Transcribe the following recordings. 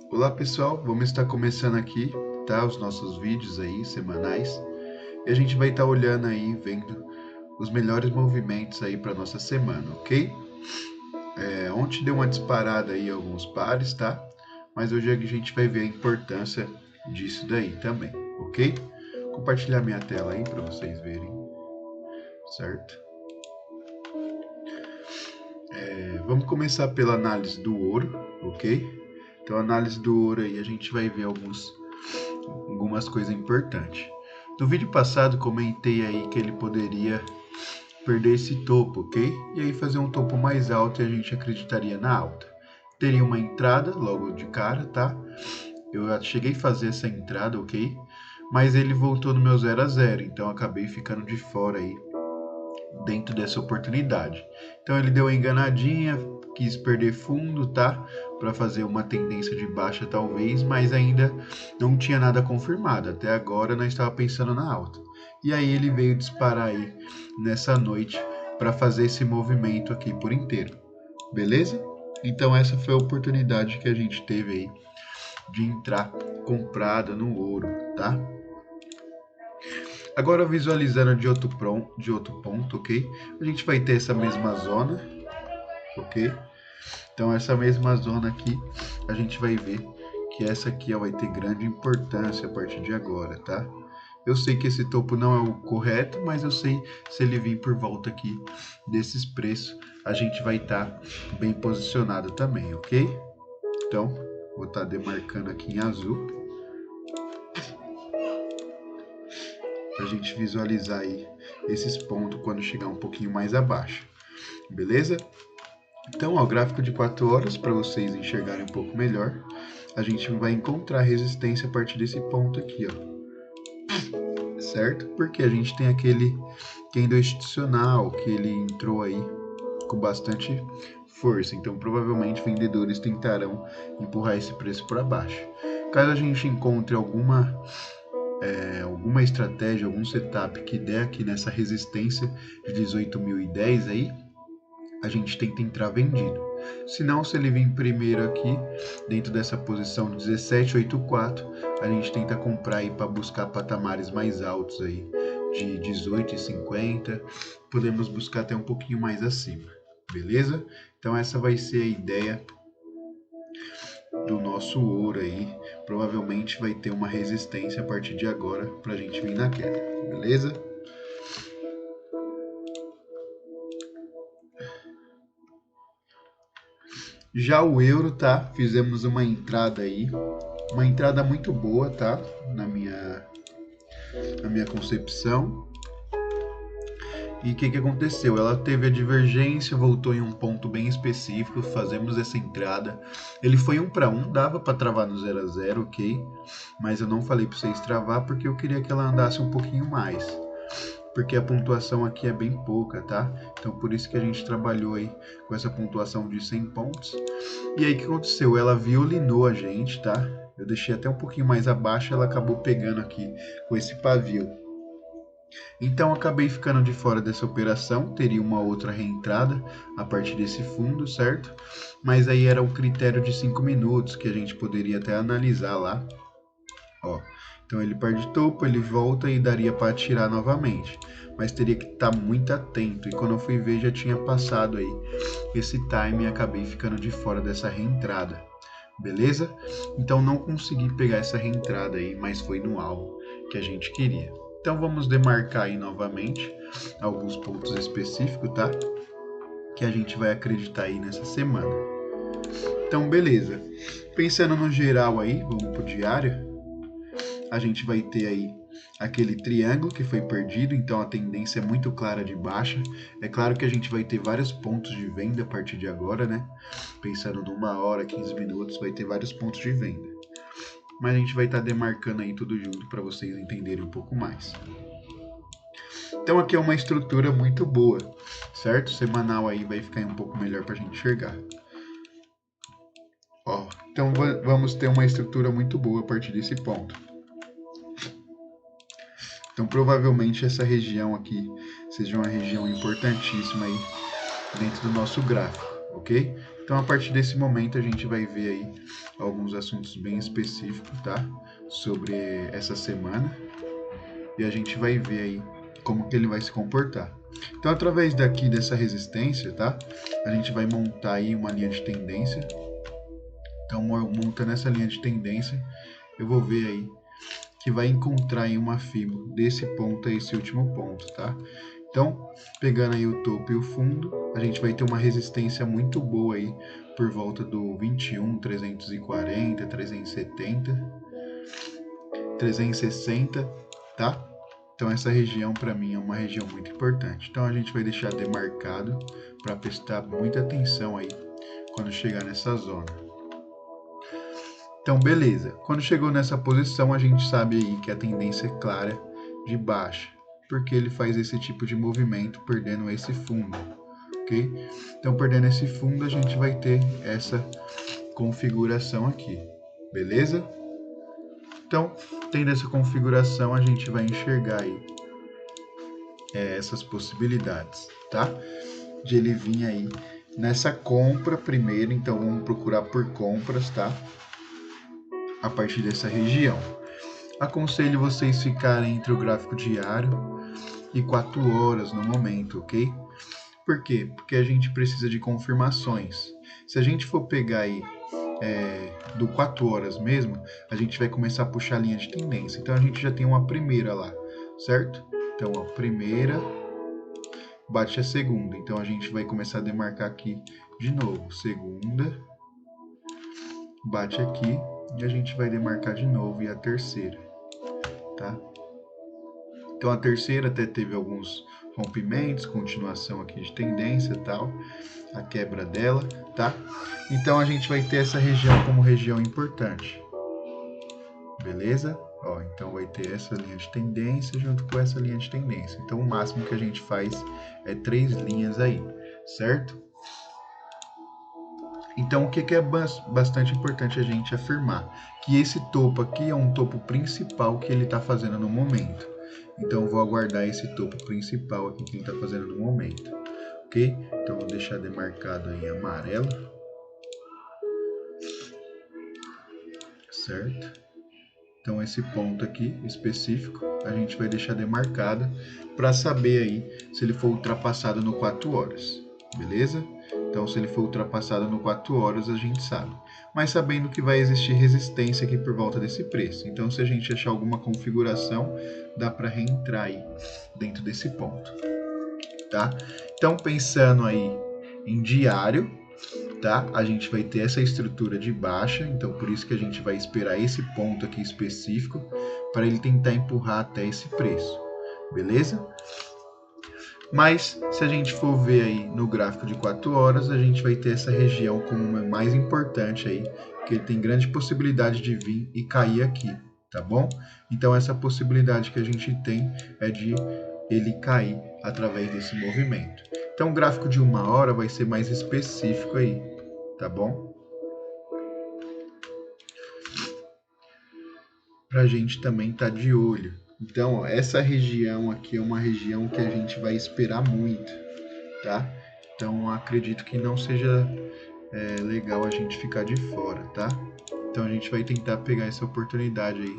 Olá pessoal, vamos estar começando aqui, tá? Os nossos vídeos aí semanais e a gente vai estar olhando aí, vendo os melhores movimentos aí para nossa semana, ok? Ontem deu uma disparada aí em alguns pares, tá? Mas hoje a gente vai ver a importância disso daí também, ok? Compartilhar minha tela aí para vocês verem, certo? Vamos começar pela análise do ouro, ok? Então, a análise do ouro aí a gente vai ver algumas coisas importantes. No vídeo passado comentei aí que ele poderia perder esse topo, ok? E aí fazer um topo mais alto e a gente acreditaria na alta. Teria uma entrada logo de cara, tá? Eu cheguei a fazer essa entrada, ok? Mas ele voltou no meu 0 a 0, então acabei ficando de fora aí dentro dessa oportunidade. Então ele deu uma enganadinha, quis perder fundo, tá? Para fazer uma tendência de baixa talvez, mas ainda não tinha nada confirmado. Até agora nós estava pensando na alta. E aí ele veio disparar aí nessa noite para fazer esse movimento aqui por inteiro. Beleza? Então essa foi a oportunidade que a gente teve aí de entrar comprada no ouro, tá? Agora visualizando de outro ponto, ok? A gente vai ter essa mesma zona, ok? Então essa mesma zona aqui, a gente vai ver que essa aqui ó, vai ter grande importância a partir de agora, tá? Eu sei que esse topo não é o correto, mas eu sei se ele vir por volta aqui desses preços, a gente vai estar bem posicionado também, ok? Então, vou estar demarcando aqui em azul, para a gente visualizar aí esses pontos quando chegar um pouquinho mais abaixo, beleza? Então, ó, o gráfico de 4 horas, para vocês enxergarem um pouco melhor, a gente vai encontrar resistência a partir desse ponto aqui, ó, certo? Porque a gente tem aquele candle institucional que ele entrou aí com bastante força, então provavelmente vendedores tentarão empurrar esse preço para baixo. Caso a gente encontre alguma estratégia, algum setup que der aqui nessa resistência de 18.010 aí, a gente tenta entrar vendido. Se não, se ele vir primeiro aqui, dentro dessa posição 1784, a gente tenta comprar aí para buscar patamares mais altos aí, de 18,50, podemos buscar até um pouquinho mais acima, beleza? Então essa vai ser a ideia do nosso ouro aí, provavelmente vai ter uma resistência a partir de agora para a gente vir na queda, beleza? Já o euro, tá? Fizemos uma entrada aí, uma entrada muito boa, tá? Na minha concepção. E o que aconteceu? Ela teve a divergência, voltou em um ponto bem específico, fazemos essa entrada. Ele foi 1 para 1, dava para travar no 0 a 0, ok? Mas eu não falei para vocês travar porque eu queria que ela andasse um pouquinho mais. Porque a pontuação aqui é bem pouca, tá? Então por isso que a gente trabalhou aí com essa pontuação de 100 pontos. E aí o que aconteceu? Ela violinou a gente, tá? Eu deixei até um pouquinho mais abaixo, ela acabou pegando aqui com esse pavio. Então acabei ficando de fora dessa operação, teria uma outra reentrada a partir desse fundo, certo? Mas aí era o critério de 5 minutos que a gente poderia até analisar lá. Ó, então ele perde topo, ele volta e daria para atirar novamente. Mas teria que estar muito atento. E quando eu fui ver já tinha passado aí esse time e acabei ficando de fora dessa reentrada. Beleza? Então não consegui pegar essa reentrada aí, mas foi no alvo que a gente queria. Então vamos demarcar aí novamente alguns pontos específicos, tá? Que a gente vai acreditar aí nessa semana. Então beleza. Pensando no geral aí, vamos pro diário. A gente vai ter aí aquele triângulo que foi perdido, então a tendência é muito clara de baixa. É claro que a gente vai ter vários pontos de venda a partir de agora, né? Pensando numa hora, 15 minutos, vai ter vários pontos de venda. Mas a gente vai estar demarcando aí tudo junto para vocês entenderem um pouco mais. Então aqui é uma estrutura muito boa, certo? Semanal aí vai ficar um pouco melhor para a gente enxergar. Ó, então vamos ter uma estrutura muito boa a partir desse ponto. Então provavelmente essa região aqui seja uma região importantíssima aí dentro do nosso gráfico, ok? Então, a partir desse momento, a gente vai ver aí alguns assuntos bem específicos, tá? Sobre essa semana. E a gente vai ver aí como que ele vai se comportar. Então, através daqui dessa resistência, tá? A gente vai montar aí uma linha de tendência. Então, montando essa linha de tendência, eu vou ver aí que vai encontrar aí uma fibra desse ponto a esse último ponto, tá? Então, pegando aí o topo e o fundo, a gente vai ter uma resistência muito boa aí por volta do 21, 340, 370, 360, tá? Então essa região para mim é uma região muito importante. Então a gente vai deixar demarcado para prestar muita atenção aí quando chegar nessa zona. Então beleza, quando chegou nessa posição a gente sabe aí que a tendência é clara de baixa, porque ele faz esse tipo de movimento perdendo esse fundo, ok? Então perdendo esse fundo a gente vai ter essa configuração aqui, beleza? Então, tendo essa configuração, a gente vai enxergar aí essas possibilidades, tá? De ele vir aí nessa compra primeiro, então vamos procurar por compras, tá? A partir dessa região. Aconselho vocês ficarem entre o gráfico diário e 4 horas no momento, ok? Por quê? Porque a gente precisa de confirmações. Se a gente for pegar aí do 4 horas mesmo, a gente vai começar a puxar a linha de tendência. Então a gente já tem uma primeira lá, certo? Então a primeira bate a segunda. Então a gente vai começar a demarcar aqui de novo. Segunda bate aqui e a gente vai demarcar de novo e a terceira, tá? Então a terceira até teve alguns rompimentos, continuação aqui de tendência e tal, a quebra dela, tá? Então a gente vai ter essa região como região importante, beleza? Ó, então vai ter essa linha de tendência junto com essa linha de tendência. Então o máximo que a gente faz é 3 linhas aí, certo? Então o que é bastante importante a gente afirmar? Que esse topo aqui é um topo principal que ele está fazendo no momento. Então eu vou aguardar esse topo principal aqui que ele está fazendo no momento, ok? Então vou deixar demarcado aí amarelo, certo? Então esse ponto aqui específico a gente vai deixar demarcado para saber aí se ele for ultrapassado no 4 horas, beleza? Então se ele for ultrapassado no 4 horas a gente sabe, mas sabendo que vai existir resistência aqui por volta desse preço. Então se a gente achar alguma configuração, dá para reentrar aí dentro desse ponto, tá? Então pensando aí em diário, tá? A gente vai ter essa estrutura de baixa, então por isso que a gente vai esperar esse ponto aqui específico para ele tentar empurrar até esse preço, beleza? Mas se a gente for ver aí no gráfico de 4 horas, a gente vai ter essa região como uma mais importante aí, que ele tem grande possibilidade de vir e cair aqui, tá bom? Então essa possibilidade que a gente tem é de ele cair através desse movimento. Então o gráfico de 1 hora vai ser mais específico aí, tá bom? Pra gente também tá de olho. Então, ó, essa região aqui é uma região que a gente vai esperar muito, tá? Então, acredito que não seja legal a gente ficar de fora, tá? Então, a gente vai tentar pegar essa oportunidade aí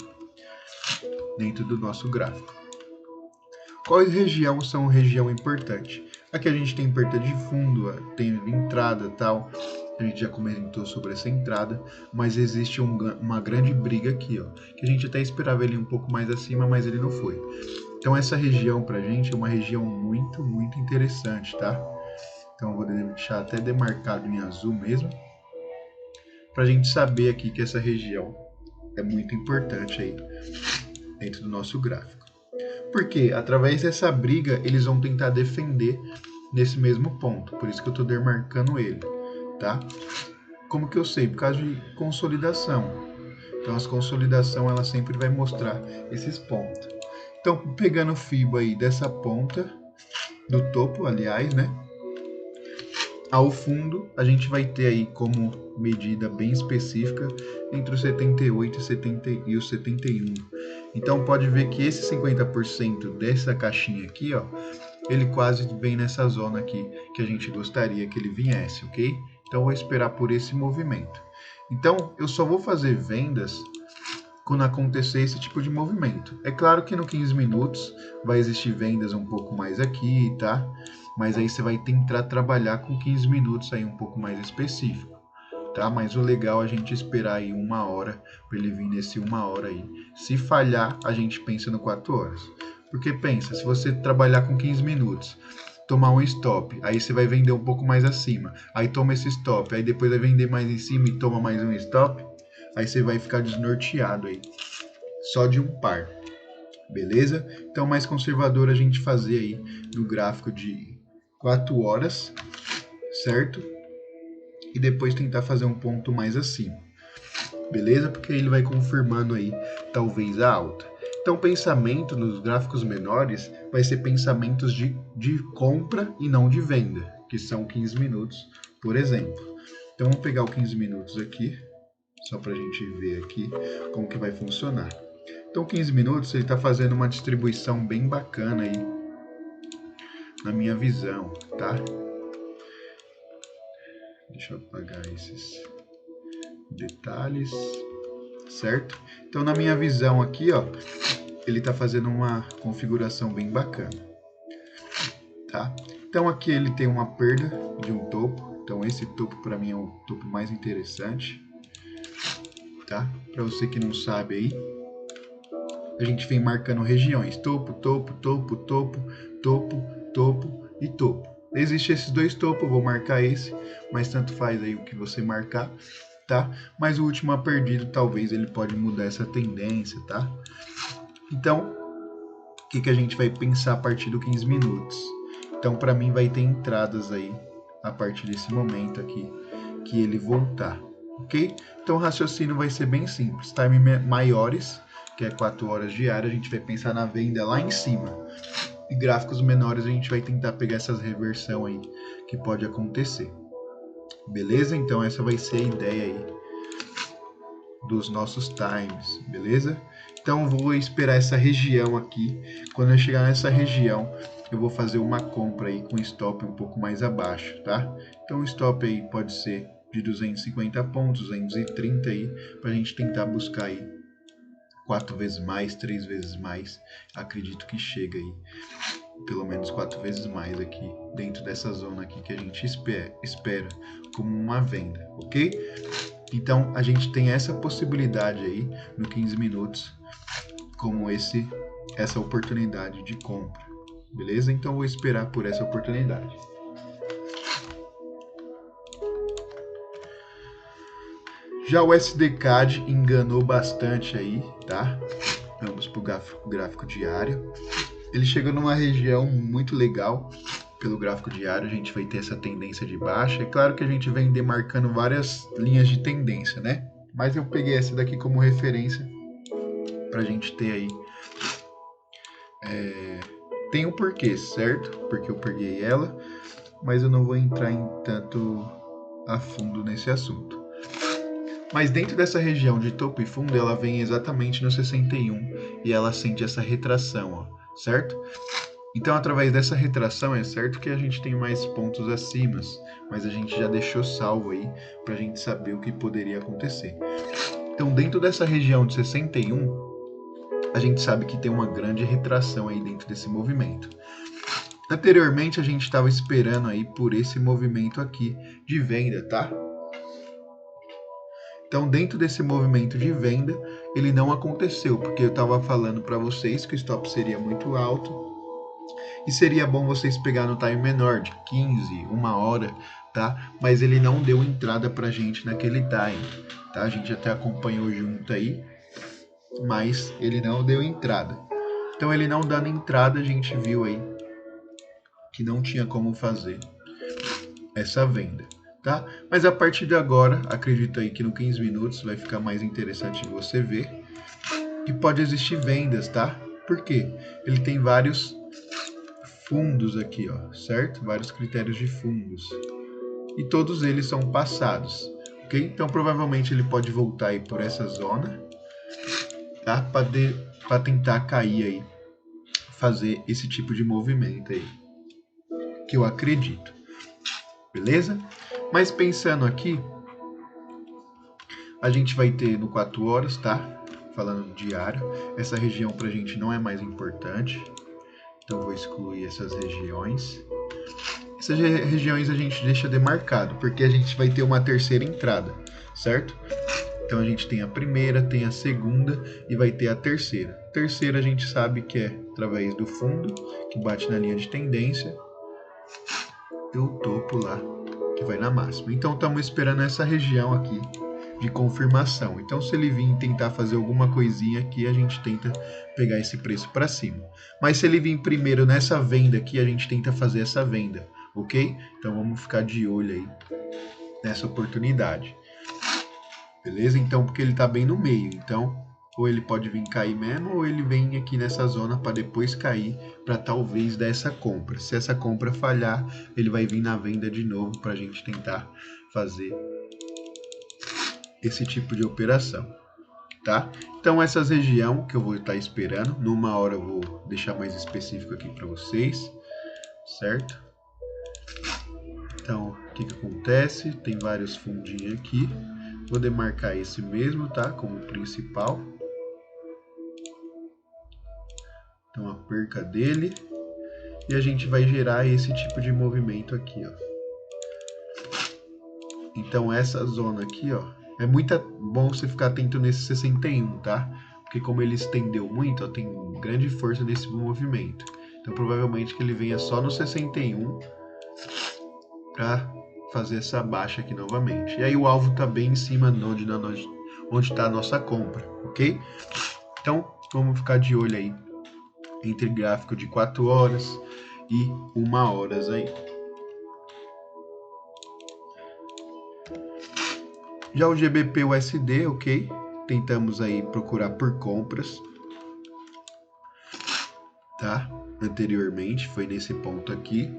dentro do nosso gráfico. Quais regiões são região importante? Aqui a gente tem perda de fundo, tem entrada e tal. A gente já comentou sobre essa entrada, mas existe uma grande briga aqui, ó, que a gente até esperava ele um pouco mais acima, mas ele não foi. Então essa região pra gente é uma região muito, muito interessante, tá? Então eu vou deixar até demarcado em azul mesmo, pra gente saber aqui que essa região é muito importante aí dentro do nosso gráfico. Porque através dessa briga eles vão tentar defender nesse mesmo ponto, por isso que eu estou demarcando ele, tá? Como que eu sei? Por causa de consolidação. Então as consolidação ela sempre vai mostrar esses pontos. Então pegando o FIBA aí dessa ponta do topo, aliás, né? Ao fundo a gente vai ter aí como medida bem específica entre os 78 e os 71. Então pode ver que esse 50% dessa caixinha aqui, ó, ele quase vem nessa zona aqui que a gente gostaria que ele viesse, ok? Então, eu vou esperar por esse movimento. Então, eu só vou fazer vendas quando acontecer esse tipo de movimento. É claro que no 15 minutos vai existir vendas um pouco mais aqui, tá? Mas aí você vai tentar trabalhar com 15 minutos aí um pouco mais específico, tá? Mas o legal é a gente esperar aí 1 hora para ele vir nesse 1 hora aí. Se falhar, a gente pensa no 4 horas. Porque pensa, se você trabalhar com 15 minutos, tomar um stop, aí você vai vender um pouco mais acima, aí toma esse stop, aí depois vai vender mais em cima e toma mais um stop, aí você vai ficar desnorteado aí, só de um par, beleza? Então, mais conservador a gente fazer aí no gráfico de 4 horas, certo? E depois tentar fazer um ponto mais acima, beleza? Porque ele vai confirmando aí, talvez, a alta. Então, pensamento nos gráficos menores vai ser pensamentos de compra e não de venda, que são 15 minutos, por exemplo. Então, vamos pegar o 15 minutos aqui, só para a gente ver aqui como que vai funcionar. Então, 15 minutos, ele está fazendo uma distribuição bem bacana aí, na minha visão, tá? Deixa eu apagar esses detalhes, certo? Então, na minha visão aqui, ó, ele está fazendo uma configuração bem bacana, tá? Então, aqui ele tem uma perda de um topo. Então, esse topo para mim é o topo mais interessante, tá? Para você que não sabe aí, a gente vem marcando regiões: topo, topo, topo, topo, topo, topo e topo. Existem esses dois topos, eu vou marcar esse, mas tanto faz aí o que você marcar, tá? Mas o último a perdido, talvez ele pode mudar essa tendência, tá? Então, o que a gente vai pensar a partir do 15 minutos? Então, para mim, vai ter entradas aí a partir desse momento aqui, que ele voltar, ok? Então, o raciocínio vai ser bem simples. Time maiores, que é 4 horas diárias, a gente vai pensar na venda lá em cima. E gráficos menores, a gente vai tentar pegar essas reversão aí que pode acontecer. Beleza? Então, essa vai ser a ideia aí dos nossos times, beleza? Então, vou esperar essa região aqui. Quando eu chegar nessa região, eu vou fazer uma compra aí com stop um pouco mais abaixo, tá? Então, o stop aí pode ser de 250 pontos, 230 aí, para a gente tentar buscar aí 4 vezes mais, 3 vezes mais. Acredito que chega aí pelo menos 4 vezes mais aqui dentro dessa zona aqui que a gente espera como uma venda, ok? Então, a gente tem essa possibilidade aí no 15 minutos como essa oportunidade de compra, beleza? Então, vou esperar por essa oportunidade. Já o SDCAD enganou bastante aí, tá? Vamos para o gráfico diário. Ele chega numa região muito legal. Pelo gráfico diário, a gente vai ter essa tendência de baixa. É claro que a gente vem demarcando várias linhas de tendência, né? Mas eu peguei essa daqui como referência para a gente ter aí. Tem um porquê, certo? Porque eu peguei ela, mas eu não vou entrar em tanto a fundo nesse assunto. Mas dentro dessa região de topo e fundo, ela vem exatamente no 61 e ela sente essa retração, ó, certo? Então, através dessa retração, é certo que a gente tem mais pontos acima, mas a gente já deixou salvo aí para a gente saber o que poderia acontecer. Então, dentro dessa região de 61, a gente sabe que tem uma grande retração aí dentro desse movimento. Anteriormente, a gente estava esperando aí por esse movimento aqui de venda, tá? Então, dentro desse movimento de venda, ele não aconteceu, porque eu estava falando para vocês que o stop seria muito alto e seria bom vocês pegar no time menor, de 15, 1 hora, tá? Mas ele não deu entrada pra gente naquele time, tá? A gente até acompanhou junto aí, mas ele não deu entrada. Então, ele não dando entrada, a gente viu aí que não tinha como fazer essa venda, tá? Mas a partir de agora, acredito aí que no 15 minutos vai ficar mais interessante de você ver. E pode existir vendas, tá? Por quê? Ele tem vários fundos aqui, ó, certo? Vários critérios de fundos. E todos eles são passados, ok? Então, provavelmente ele pode voltar aí por essa zona, tá? Para tentar cair aí, fazer esse tipo de movimento aí, que eu acredito. Beleza? Mas pensando aqui, a gente vai ter no 4 horas, tá? Falando diário, essa região pra gente não é mais importante. Então vou excluir essas regiões. Essas regiões a gente deixa demarcado, porque a gente vai ter uma terceira entrada, certo? Então a gente tem a primeira, tem a segunda e vai ter a terceira. Terceira a gente sabe que é através do fundo, que bate na linha de tendência, e o topo lá, que vai na máxima. Então estamos esperando essa região aqui de confirmação. Então se ele vir tentar fazer alguma coisinha aqui, a gente tenta pegar esse preço para cima. Mas se ele vir primeiro nessa venda aqui, a gente tenta fazer essa venda, ok? Então vamos ficar de olho aí nessa oportunidade. Beleza? Então, porque ele está bem no meio. Então, ou ele pode vir cair mesmo, ou ele vem aqui nessa zona para depois cair, para talvez dar essa compra. Se essa compra falhar, ele vai vir na venda de novo para a gente tentar fazer esse tipo de operação, tá? Então, essas regiões que eu vou estar esperando, numa hora eu vou deixar mais específico aqui para vocês, certo? Então, o que acontece? Tem vários fundinhos aqui. Vou demarcar esse mesmo, tá? Como principal. Então, a perca dele. E a gente vai gerar esse tipo de movimento aqui, ó. Então, essa zona aqui, ó. É muito bom você ficar atento nesse 61, tá? Porque como ele estendeu muito, ó, tem grande força nesse movimento. Então, provavelmente que ele venha só no 61 para fazer essa baixa aqui novamente. E aí o alvo está bem em cima de onde está a nossa compra, ok? Então, vamos ficar de olho aí entre gráfico de 4 horas e 1 horas aí. Já o GBP USD, ok? Tentamos aí procurar por compras, tá? Anteriormente, foi nesse ponto aqui.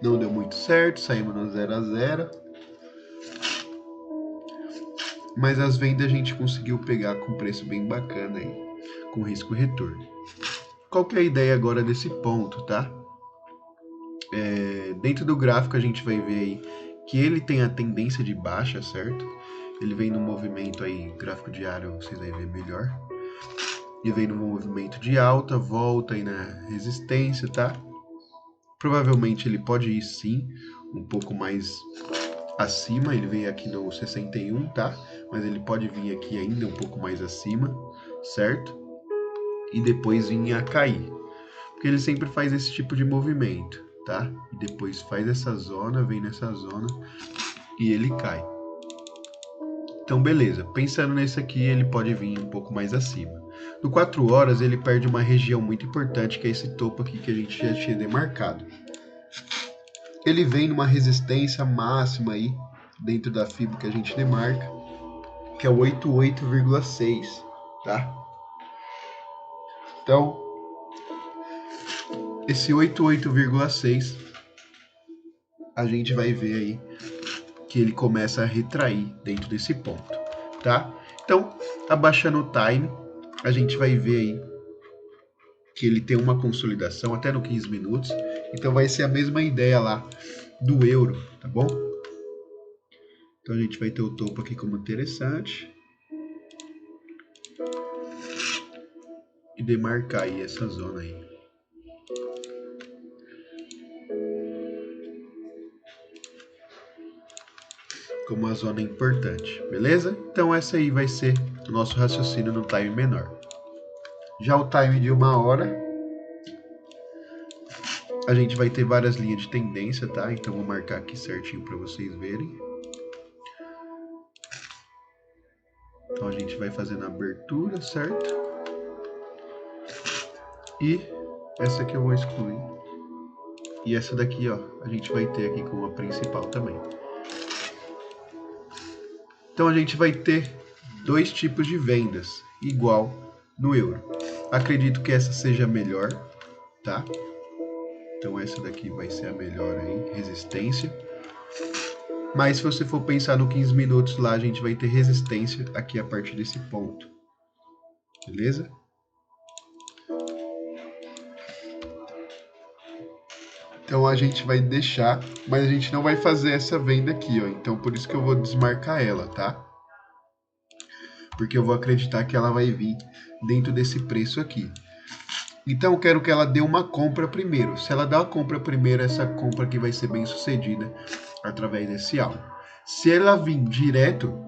Não deu muito certo, saímos no 0 a 0. Mas as vendas a gente conseguiu pegar com preço bem bacana aí, com risco retorno. Qual que é a ideia agora desse ponto, tá? Dentro do gráfico a gente vai ver aí que ele tem a tendência de baixa, certo? Ele vem no movimento aí, gráfico diário vocês vão ver melhor. Ele vem no movimento de alta, volta aí na resistência, tá? Provavelmente ele pode ir sim, um pouco mais acima, ele vem aqui no 61, tá? Mas ele pode vir aqui ainda um pouco mais acima, certo? E depois vir a cair. Porque ele sempre faz esse tipo de movimento, tá? E depois faz essa zona, vem nessa zona e ele cai. Então, beleza. Pensando nesse aqui, ele pode vir um pouco mais acima. No 4 horas, ele perde uma região muito importante, que é esse topo aqui que a gente já tinha demarcado. Ele vem numa resistência máxima aí, dentro da fibra que a gente demarca, que é o 88,6, tá? Então, esse 88,6, a gente vai ver aí que ele começa a retrair dentro desse ponto, tá? Então, abaixando o time, a gente vai ver aí que ele tem uma consolidação até no 15 minutos, então vai ser a mesma ideia lá do euro, tá bom? Então a gente vai ter o topo aqui como interessante e demarcar aí essa zona aí. Como uma zona importante, beleza? Então essa aí vai ser o nosso raciocínio no time menor. Já o time de 1 hora, a gente vai ter várias linhas de tendência, tá? Então vou marcar aqui certinho para vocês verem. Então a gente vai fazendo a abertura, certo? E essa aqui eu vou excluir. E essa daqui, ó, a gente vai ter aqui como a principal também. Então a gente vai ter dois tipos de vendas, igual no euro. Acredito que essa seja a melhor, tá? Então essa daqui vai ser a melhor aí, resistência. Mas se você for pensar no 15 minutos lá, a gente vai ter resistência aqui a partir desse ponto. Beleza? Então a gente vai deixar, mas a gente não vai fazer essa venda aqui, ó. Então por isso que eu vou desmarcar ela, tá? Porque eu vou acreditar que ela vai vir dentro desse preço aqui. Então eu quero que ela dê uma compra primeiro. Se ela dá uma compra primeiro, essa compra aqui vai ser bem sucedida através desse alvo. Se ela vir direto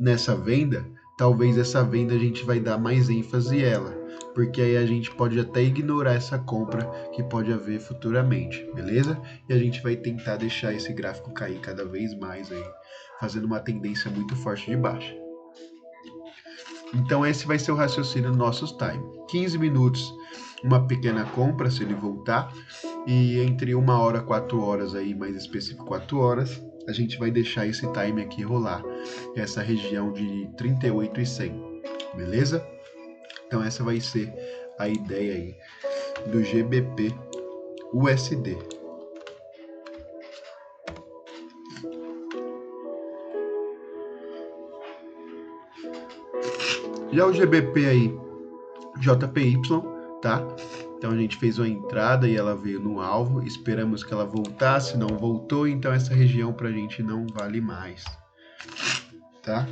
nessa venda, talvez essa venda a gente vai dar mais ênfase ela, porque aí a gente pode até ignorar essa compra que pode haver futuramente, beleza? E a gente vai tentar deixar esse gráfico cair cada vez mais aí, fazendo uma tendência muito forte de baixa. Então esse vai ser o raciocínio dos nossos time. 15 minutos, uma pequena compra se ele voltar, e entre 1 hora, 4 horas aí, mais específico 4 horas, a gente vai deixar esse time aqui rolar, essa região de 38,100, beleza? Então essa vai ser a ideia aí do GBP USD. Já o GBP aí, JPY, tá? Então a gente fez uma entrada e ela veio no alvo, esperamos que ela voltasse, não voltou, então essa região pra gente não vale mais, tá?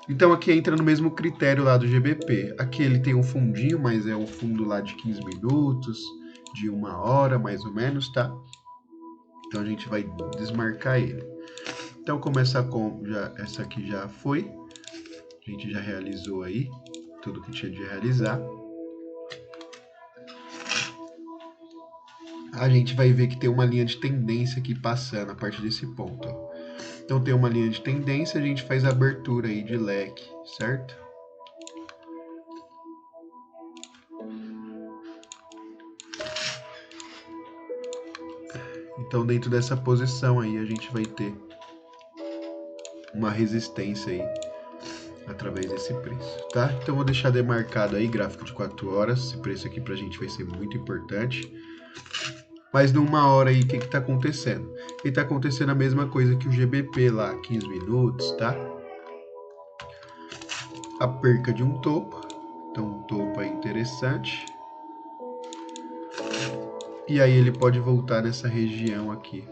Então aqui entra no mesmo critério lá do GBP. Aqui ele tem um fundinho, mas é um fundo lá de 15 minutos, de 1 hora mais ou menos, tá? Então a gente vai desmarcar ele. Então como essa aqui já foi, a gente já realizou aí tudo que tinha de realizar. A gente vai ver que tem uma linha de tendência aqui passando a partir desse ponto, ó. Então tem uma linha de tendência, a gente faz a abertura aí de leque, certo? Então dentro dessa posição aí a gente vai ter uma resistência aí através desse preço, tá? Então vou deixar demarcado aí gráfico de 4 horas, esse preço aqui pra gente vai ser muito importante. Mas numa hora aí, o que está acontecendo? E está acontecendo a mesma coisa que o GBP lá, 15 minutos, tá? A perca de um topo. Então, um topo é interessante. E aí ele pode voltar nessa região aqui.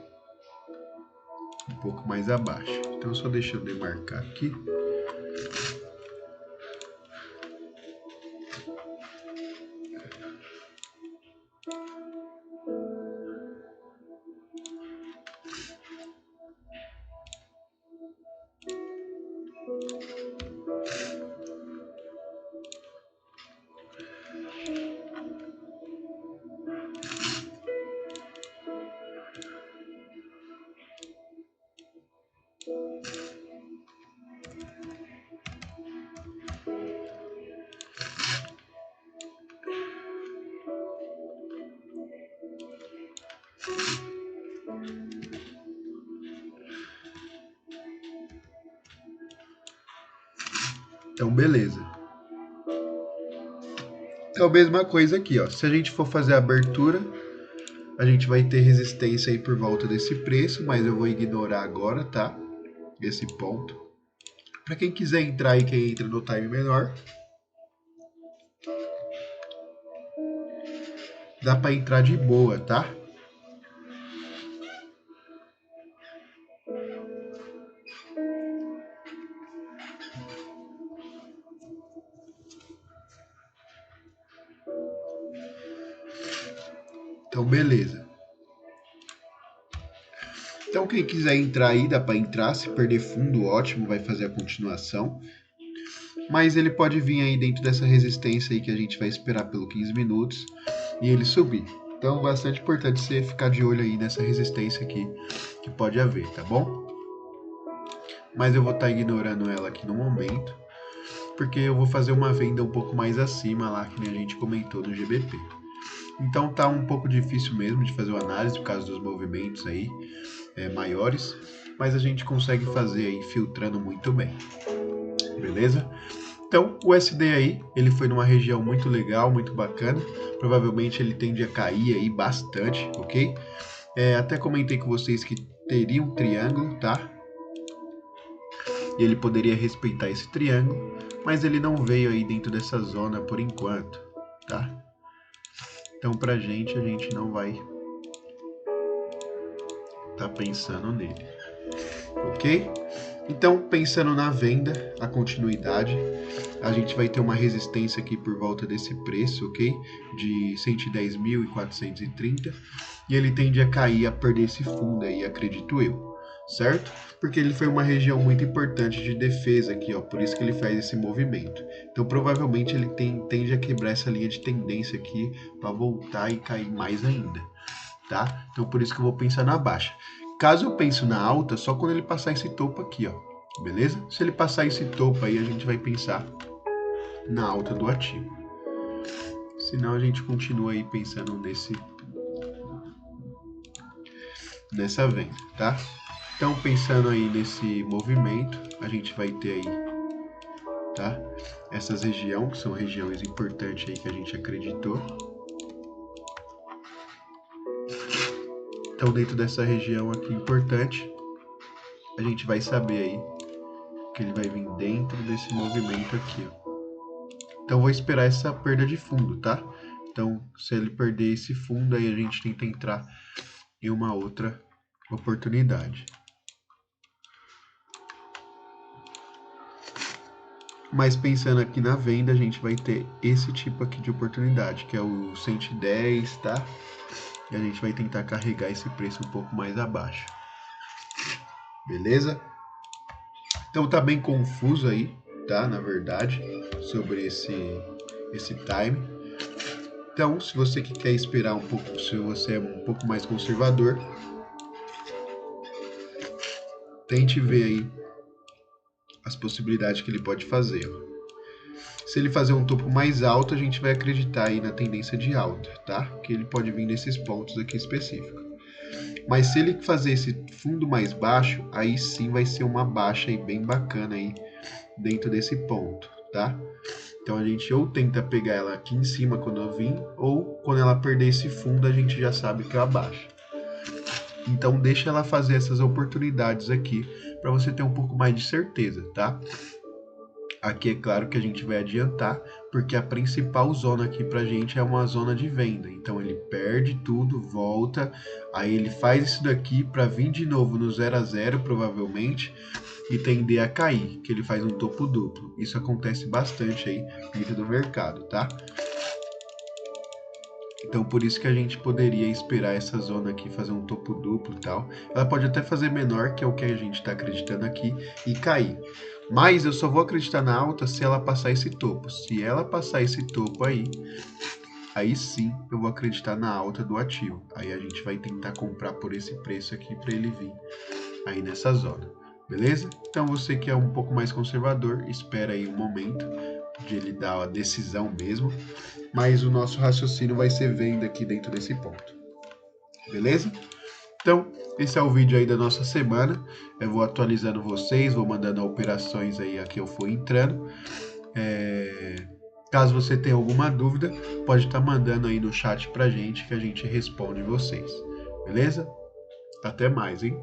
Um pouco mais abaixo. Então, só deixa eu demarcar aqui. Então, beleza. Então, a mesma coisa aqui, ó. Se a gente for fazer a abertura, a gente vai ter resistência aí por volta desse preço, mas eu vou ignorar agora, tá? Esse ponto. Para quem quiser entrar aí, quem entra no time menor, dá para entrar de boa, tá? Então, beleza. Então, quem quiser entrar aí, dá para entrar. Se perder fundo, ótimo, vai fazer a continuação. Mas ele pode vir aí dentro dessa resistência aí que a gente vai esperar pelo 15 minutos e ele subir. Então, bastante importante você ficar de olho aí nessa resistência aqui que pode haver, tá bom? Mas eu vou estar ignorando ela aqui no momento, porque eu vou fazer uma venda um pouco mais acima lá, que nem a gente comentou no GBP. Então tá um pouco difícil mesmo de fazer uma análise por causa dos movimentos aí maiores, mas a gente consegue fazer aí filtrando muito bem, beleza? Então o USD aí, ele foi numa região muito legal, muito bacana, provavelmente ele tende a cair aí bastante, ok? Até comentei com vocês que teria um triângulo, tá? E ele poderia respeitar esse triângulo, mas ele não veio aí dentro dessa zona por enquanto, tá? Então pra gente, a gente não vai tá pensando nele, ok? Então, pensando na venda, a continuidade, a gente vai ter uma resistência aqui por volta desse preço, ok? De 110.430, e ele tende a cair, a perder esse fundo aí, acredito eu, certo? Porque ele foi uma região muito importante de defesa aqui, ó, por isso que ele faz esse movimento. Então, provavelmente ele tende a quebrar essa linha de tendência aqui para voltar e cair mais ainda, tá? Então, por isso que eu vou pensar na baixa. Caso eu pense na alta, só quando ele passar esse topo aqui, ó, beleza? Se ele passar esse topo aí, a gente vai pensar na alta do ativo. Senão a gente continua aí pensando nessa venda, tá? Então, pensando aí nesse movimento, a gente vai ter aí, tá? Essas regiões, que são regiões importantes aí que a gente acreditou. Então, dentro dessa região aqui importante, a gente vai saber aí que ele vai vir dentro desse movimento aqui, ó. Então, vou esperar essa perda de fundo, tá? Então, se ele perder esse fundo, aí a gente tenta entrar em uma outra oportunidade. Mas pensando aqui na venda, a gente vai ter esse tipo aqui de oportunidade, que é o 110, tá? E a gente vai tentar carregar esse preço um pouco mais abaixo. Beleza? Então tá bem confuso aí, tá? Na verdade, sobre esse time. Então, se você que quer esperar um pouco, se você é um pouco mais conservador, tente ver aí as possibilidades que ele pode fazer. Se ele fazer um topo mais alto, a gente vai acreditar aí na tendência de alta, tá? Que ele pode vir nesses pontos aqui específicos. Mas se ele fazer esse fundo mais baixo, aí sim vai ser uma baixa aí bem bacana aí dentro desse ponto, tá? Então a gente ou tenta pegar ela aqui em cima quando eu vim, ou quando ela perder esse fundo a gente já sabe que é a baixa. Então deixa ela fazer essas oportunidades aqui para você ter um pouco mais de certeza, tá? Aqui é claro que a gente vai adiantar, porque a principal zona aqui pra gente é uma zona de venda. Então ele perde tudo, volta, aí ele faz isso daqui para vir de novo no 0 a 0 provavelmente e tender a cair, que ele faz um topo duplo. Isso acontece bastante aí dentro do mercado, tá? Então por isso que a gente poderia esperar essa zona aqui fazer um topo duplo e tal. Ela pode até fazer menor, que é o que a gente está acreditando aqui, e cair. Mas eu só vou acreditar na alta se ela passar esse topo. Se ela passar esse topo aí sim eu vou acreditar na alta do ativo. Aí a gente vai tentar comprar por esse preço aqui para ele vir aí nessa zona. Beleza? Então você que é um pouco mais conservador, espera aí um momento de ele dar a decisão mesmo. Mas o nosso raciocínio vai ser venda aqui dentro desse ponto. Beleza? Então, esse é o vídeo aí da nossa semana. Eu vou atualizando vocês, vou mandando operações aí a que eu for entrando. Caso você tenha alguma dúvida, pode estar mandando aí no chat pra gente que a gente responde vocês. Beleza? Até mais, hein?